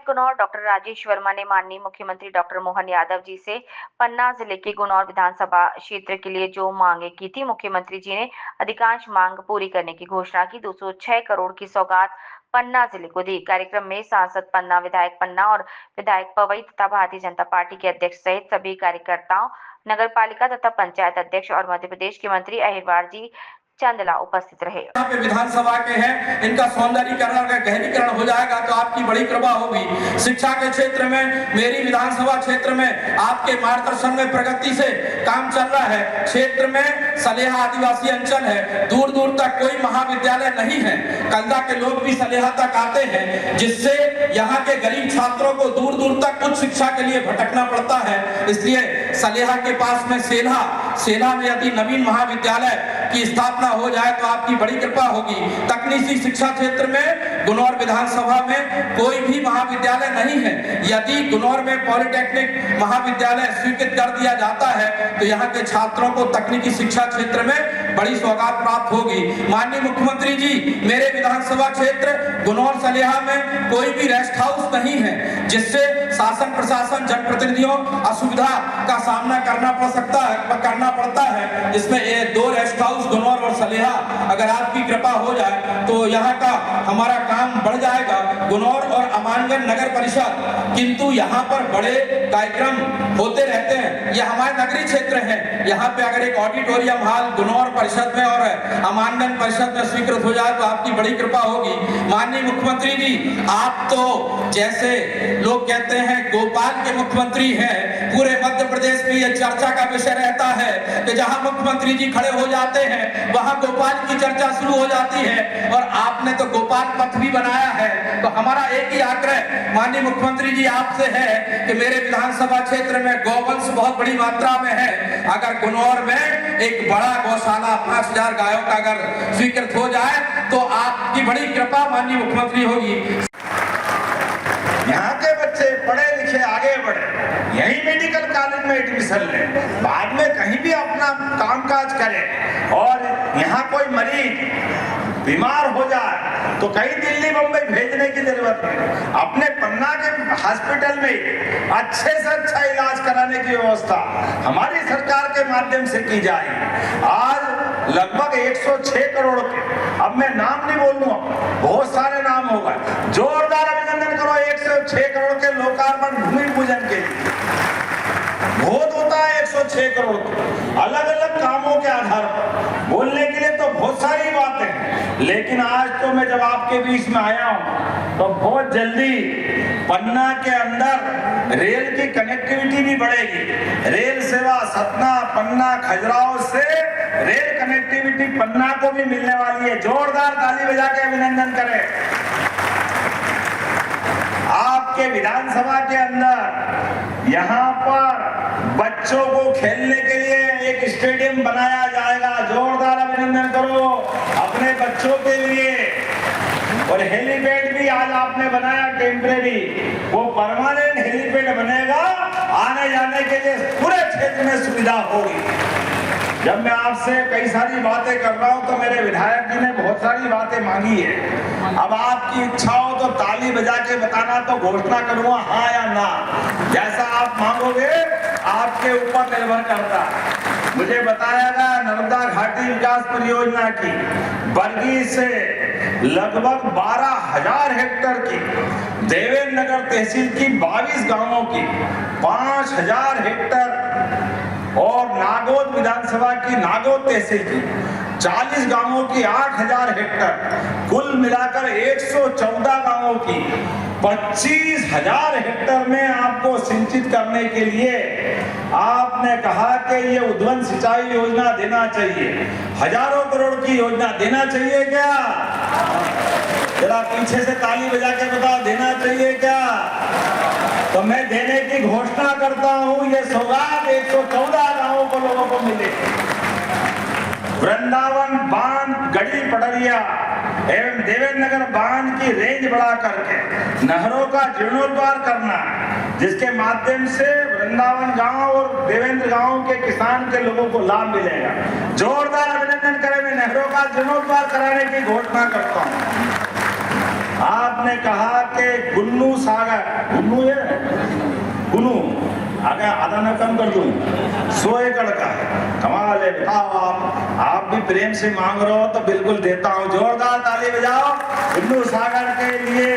Gunaur doctor Rajesh Verma ने माननीय मुख्यमंत्री डॉक्टर मोहन यादव जी से पन्ना जिले के गुनौर विधानसभा क्षेत्र के लिए जो मांगे की थी, मुख्यमंत्री जी ने अधिकांश मांग पूरी करने की घोषणा की। 206 करोड़ की सौगात पन्ना जिले को दी। कार्यक्रम में सांसद पन्ना, विधायक पन्ना और विधायक पवई तथा भारतीय जनता पार्टी के अध्यक्ष सहित सभी कार्यकर्ताओं, नगर पालिका तथा पंचायत अध्यक्ष और मध्य प्रदेश के मंत्री अहिरवार जी चंदला उपस्थित रहे। यहाँ पे विधानसभा के हैं, इनका सौंदर्यीकरण अगर गहरीकरण हो जाएगा तो आपकी बड़ी कृपा होगी। शिक्षा के क्षेत्र में मेरी विधानसभा क्षेत्र में आपके मार्गदर्शन में प्रगति से काम चल रहा है। क्षेत्र में सलेहा आदिवासी अंचल है, दूर दूर तक कोई महाविद्यालय नहीं है। कल्दा के लोग भी सलेहा तक आते हैं, जिससे यहाँ के गरीब छात्रों को दूर दूर तक उच्च शिक्षा के लिए भटकना पड़ता है। इसलिए सलेहा के पास में सेला में यदि नवीन महाविद्यालय की स्थापना हो जाए तो आपकी बड़ी कृपा होगी। तकनीकी शिक्षा क्षेत्र में गुनौर विधानसभा में कोई भी महाविद्यालय नहीं है। यदि गुनौर में पॉलिटेक्निक महाविद्यालय स्वीकृत कर दिया जाता है तो यहाँ के छात्रों को तकनीकी शिक्षा क्षेत्र में बड़ी सौगात प्राप्त होगी। माननीय मुख्यमंत्री जी, मेरे विधानसभा क्षेत्र गुनौर सलेहा में कोई भी रेस्ट हाउस नहीं है, जिससे शासन प्रशासन जनप्रतिनिधियों असुविधा का सामना करना पड़ता है। इसमें 2 रेस्ट हाउस गुनौर और सलेहा अगर आपकी कृपा हो जाए तो यहाँ का हमारा काम बढ़ जाएगा। गुनौर और अमानगंज नगर परिषद, किंतु यहाँ पर बड़े कार्यक्रम होते रहते हैं। यह हमारे नगरीय क्षेत्र है। यहाँ पे अगर एक ऑडिटोरियम हॉल गुनौर परिषद में और अमानगंज परिषद में स्वीकृत हो जाए तो आपकी बड़ी कृपा होगी। माननीय मुख्यमंत्री जी, आप तो जैसे लोग कहते हैं गोपाल के मुख्यमंत्री हैं। पूरे मध्य प्रदेश में यह चर्चा का विषय रहता है कि जहां मुख्यमंत्री जी खड़े हो जाते हैं वहां गोपाल की चर्चा शुरू हो जाती है, और आपने तो गोपाल पथ भी बनाया है। तो हमारा एक ही आग्रह माननीय मुख्यमंत्री जी आपसे है कि मेरे विधानसभा क्षेत्र में गौवंश बहुत बड़ी मात्रा में है। अगर गुनौर में एक बड़ा गौशाला 5000 गायों का अगर स्वीकृत हो जाए तो आपकी बड़ी कृपा माननीय मुख्यमंत्री होगी। यहाँ के बच्चे पढ़े लिखे आगे बढ़े, यही मेडिकल कॉलेज में एडमिशन ले, बाद में कहीं भी अपना कामकाज करें। और यहाँ कोई मरीज बीमार हो जाए तो कहीं दिल्ली बम्बई भेजने की जरूरत नहीं, अपने पन्ना के हॉस्पिटल में अच्छे से अच्छा इलाज कराने की व्यवस्था हमारी सरकार के माध्यम से की जाएगी। आज लगभग 106 करोड़ के, अब मैं नाम नहीं बोलूंगा, बहुत सारे नाम होगा, जोरदार अभिनंदन करो 106 करोड़ के लोकार्पण भूमि पूजन के लिए। बहुत होता है 106 करोड़ अलग अलग कामों के आधार पर, बोलने के लिए तो बहुत सारी बातें, लेकिन आज तो मैं जब आपके बीच में आया हूं तो बहुत जल्दी पन्ना के अंदर रेल की कनेक्टिविटी भी बढ़ेगी। रेल सेवा सतना, पन्ना, खजुराहो से रेल कनेक्टिविटी पन्ना को भी मिलने वाली है। जोरदार ताली बजा के अभिनंदन करें। आपके विधानसभा के अंदर यहाँ पर बच्चों को खेलने के लिए एक स्टेडियम बनाया जाएगा। जोरदार अभिनंदन करो अपने बच्चों के लिए। और हेलीपैड भी आज आपने बनाया टेम्परेरी, वो परमानेंट हेलीपैड बनेगा। आने जाने के लिए पूरे क्षेत्र में सुविधा होगी। जब मैं आपसे कई सारी बातें कर रहा हूं तो मेरे विधायक जी ने बहुत सारी बातें मांगी है। अब आपकी इच्छा हो तो ताली बजा के बताना तो घोषणा करूंगा हाँ या ना। जैसा आप मांगोगे आपके ऊपर निर्भर करता है। मुझे बताया गया नर्मदा घाटी विकास परियोजना की बरगी से लगभग 12,000 हेक्टेयर की, देवेंद्र नगर तहसील की 22 गांवों की 5,000 हेक्टेयर और नागौद विधानसभा की नागौद तहसील की 40 गांवों की 8,000 हेक्टेयर, कुल मिलाकर 114 गांवों की 25,000 हेक्टेयर में आपको सिंचित करने के लिए आपने कहा कि ये उद्वहन सिंचाई योजना देना चाहिए। हजारों करोड़ की योजना देना चाहिए क्या? जरा पीछे से ताली बजा के बताओ, देना चाहिए क्या? तो मैं देने की घोषणा करता हूं। ये सौगात 114 गांवों को लोगों को मिले। वृंदावन बांध, गढ़ी पटरिया एवं देवेंद्र नगर बांध की रेंज बढ़ा करके नहरों का जीर्णोद्धार करना, जिसके माध्यम से वृंदावन गांव और देवेंद्र गांव के किसान के लोगों को लाभ मिलेगा। जोरदार अभिनंदन करें। मैं नहरों का जीर्णोद्धार कराने की घोषणा करता हूं। आपने कहा कि गुन्नू सागर, गुन्नू है, गुन्नू आगे आधा न कम कर दूं, 100 एकड़ का कमाल है। बताओ आप भी प्रेम से मांग रहे हो तो बिल्कुल देता हूं। जोरदार ताली बजाओ गुन्नू सागर के लिए।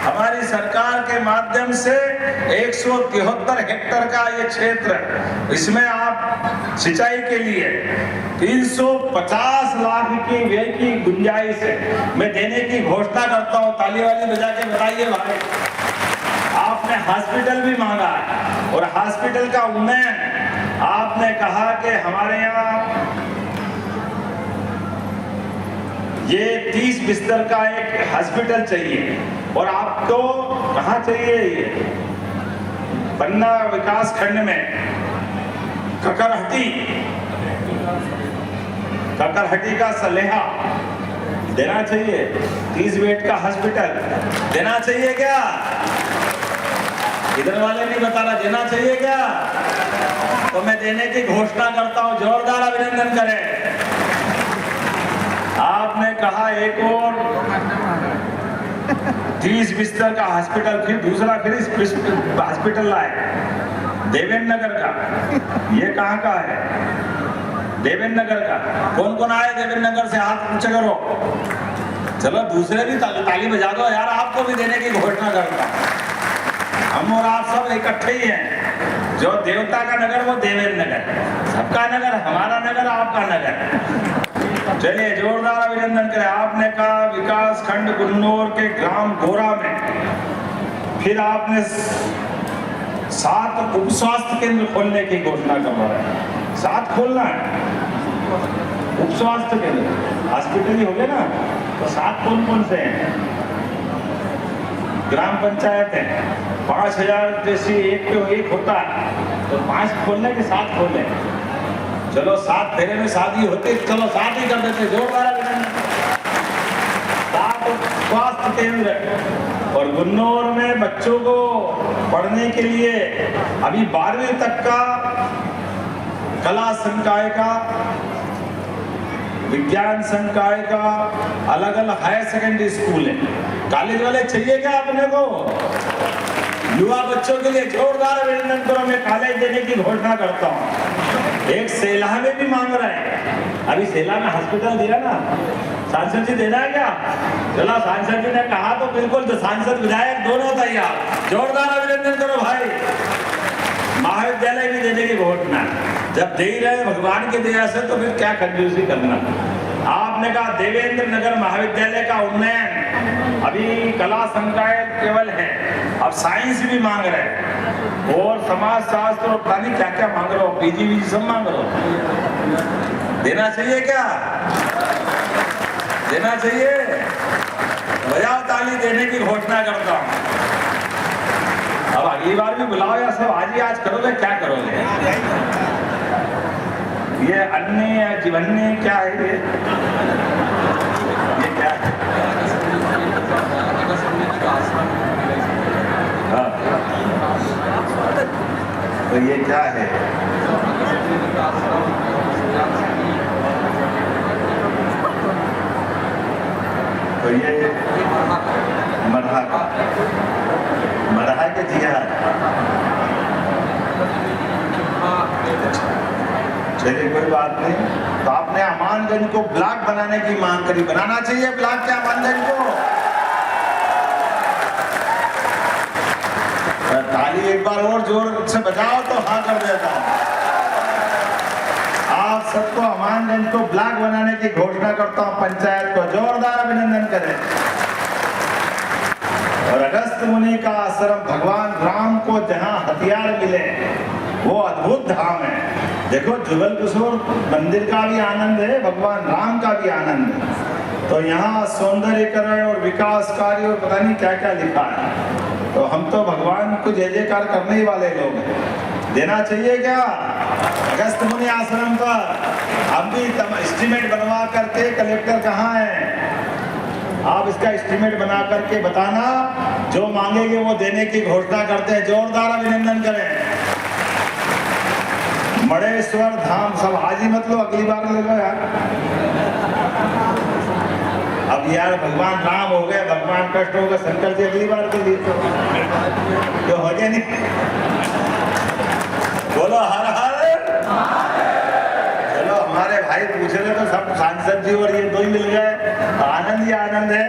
हमारी सरकार के माध्यम से 173 हेक्टेयर का ये क्षेत्र, इसमें आप सिंचाई के लिए 350 लाख की व्यय की गुंजाइश है, मैं देने की घोषणा करता हूं। ताली वाली बजा के बताइए भाई। आपने हॉस्पिटल भी मांगा और हॉस्पिटल का उन्नयन आपने कहा कि हमारे यहाँ ये 30 बिस्तर का एक हॉस्पिटल चाहिए और आपको कहाँ चाहिए? ये पन्ना विकास खंड में ककरहटी का सलेहा देना चाहिए। 30 बेड का हॉस्पिटल देना चाहिए क्या? इधर वाले नहीं बता रहा, देना चाहिए क्या? तो मैं देने की घोषणा करता हूं। जोरदार अभिनंदन करें। आपने कहा एक और 30 बिस्तर का हॉस्पिटल, फिर दूसरा फिर हॉस्पिटल लाए देवेंद्र नगर का। ये कहाँ का है? देवेंद्र नगर का। कौन कौन आए देवेंद्र नगर से? हाथ ऊंचे करो। चलो दूसरे भी ताली बजा दो यार। आपको भी देने की घोषणा करता हूं। हम और आप सब इकट्ठे ही हैं। जो देवता का नगर वो देवेंद्र नगर, सबका नगर, हमारा नगर, आपका नगर। चलिए जोरदार अभिनंदन करें। आपने कहा विकास खंड गुन्नौर के ग्राम गोरा में फिर आपने 7 उप स्वास्थ्य केंद्र खोलने की घोषणा कर रहे हैं। 7 खोलना है उप स्वास्थ्य केंद्र। हॉस्पिटल ही हो गए ना, तो 7 कौन कौन से हैं? ग्राम पंचायत है, 5000 जैसी एक पे एक होता है, तो 5 खोलने के 7 खोले। चलो 7 फेरे में शादी होती, चलो 7 ही कर देते। जोरदार अभिनंदन। 7 स्वास्थ्य केंद्र। और गुन्नौर में बच्चों को पढ़ने के लिए अभी 12वीं तक का कला संकाय का, विज्ञान संकाय का अलग अलग हायर सेकेंडरी स्कूल है। कॉलेज वाले चाहिए क्या अपने को? युवा बच्चों के लिए जोरदार अभिनंदन करो। मैं कॉलेज देने की घोषणा करता हूँ। एक सेला में भी मांग रहे हैं। अभी सेला में हॉस्पिटल दिया ना, सांसद जी देना है क्या? चलो सांसद जी ने कहा तो बिल्कुल, तो सांसद विधायक दोनों तैयार। जोरदार अभिनंदन करो भाई। महाविद्यालय भी देने की घोषणा। जब दे ही रहे भगवान की दया से तो फिर क्या कंजूसी करना। आपने कहा देवेंद्र नगर महाविद्यालय का उन्नयन। अभी कला संकाय केवल है, अब साइंस भी मांग रहे हैं और समाज शास्त्र और पता नहीं क्या क्या मांग रहे हो, पीजी सब मांग रहे हो। देना चाहिए क्या? देना चाहिए। बजाओ ताली। देने की घोषणा करता हूँ। अब अगली बार भी बुलाओ या सब आज ही आज करोगे? क्या करोगे? ये अन्य या जीवन्य क्या है? ये क्या है? हाँ। तो ये क्या है? तो ये मरहा के जिहाद। चलिए कोई बात नहीं। तो आपने अमानगंज को ब्लॉक बनाने की मांग करी। बनाना चाहिए ब्लॉक क्या अमानगंज को? ताली एक बार और जोर से बजाओ तो हाँ कर देता हूं। आप सबको अमानगंज को ब्लॉक बनाने की घोषणा करता हूं। पंचायत को जोरदार अभिनंदन करें। और अगस्त मुनि का आश्रम, भगवान राम को जहां हथियार मिले वो अद्भुत धाम है। देखो जुगल किशोर मंदिर का भी आनंद है, भगवान राम का भी आनंद है। तो यहाँ सौंदर्यीकरण और विकास कार्य और पता नहीं क्या क्या लिखा है। तो हम तो भगवान को जय जयकार करने ही वाले लोग हैं। देना चाहिए क्या? अगस्त मुनि आश्रम पर अब भी एस्टीमेट बनवा करके, कलेक्टर कहाँ है? आप इसका एस्टीमेट बना करके बताना। जो मांगेंगे वो देने की घोषणा करते हैं। जोरदार अभिनंदन करें। मणेश्वर धाम सब आज ही मत लो, अगली बार ले लो यार। अब यार भगवान राम हो गए, भगवान कृष्ण हो गए, शंकर जी अगली बार के लिए तो हो गया नहीं। बोलो हर हर। चलो हमारे भाई पूछ रहे तो सब सांसद जी और ये दो ही मिल गए, आनंद ही आनंद है।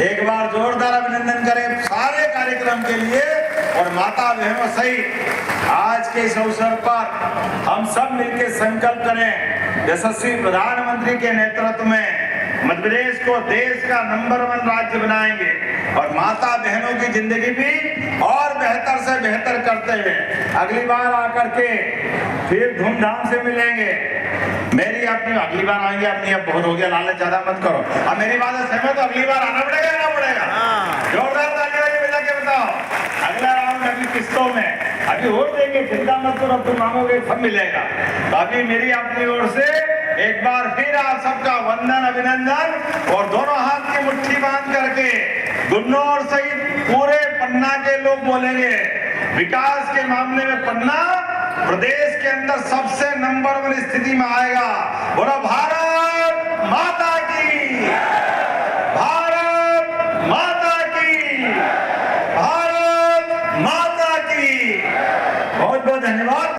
एक बार जोरदार अभिनंदन करें सारे कार्यक्रम के लिए। और माता बहनों सहित आज के इस अवसर पर हम सब मिलकर संकल्प करें, यशस्वी प्रधानमंत्री के नेतृत्व में मध्य प्रदेश को देश का नंबर 1 राज्य बनाएंगे और माता बहनों की जिंदगी भी और बेहतर से बेहतर करते हुए अगली बार आकर के फिर धूमधाम से मिलेंगे। मेरी अपनी अगली बार आएंगे, अपनी अब बहुत हो गया, लालच ज्यादा मत करो। अब मेरी बात है सहमत, तो अगली बार आना पड़ेगा ना पड़ेगा? जोरदार तालियां बजा के बताओ। अगला राउंड अगली किस्तों में अभी और देंगे, चिंता मत करो, अब तुम मांगोगे सब मिलेगा। तो अभी मेरी अपनी ओर से एक बार फिर आप सबका वंदन अभिनंदन। और दोनों हाथ की मुट्ठी बांध करके गुन्नौर सहित पूरे पन्ना के लोग बोलेंगे, विकास के मामले में पन्ना प्रदेश के अंदर सबसे नंबर 1 स्थिति में आएगा। बोलो भारत माता की, भारत माता की, भारत माता की। बहुत बहुत धन्यवाद।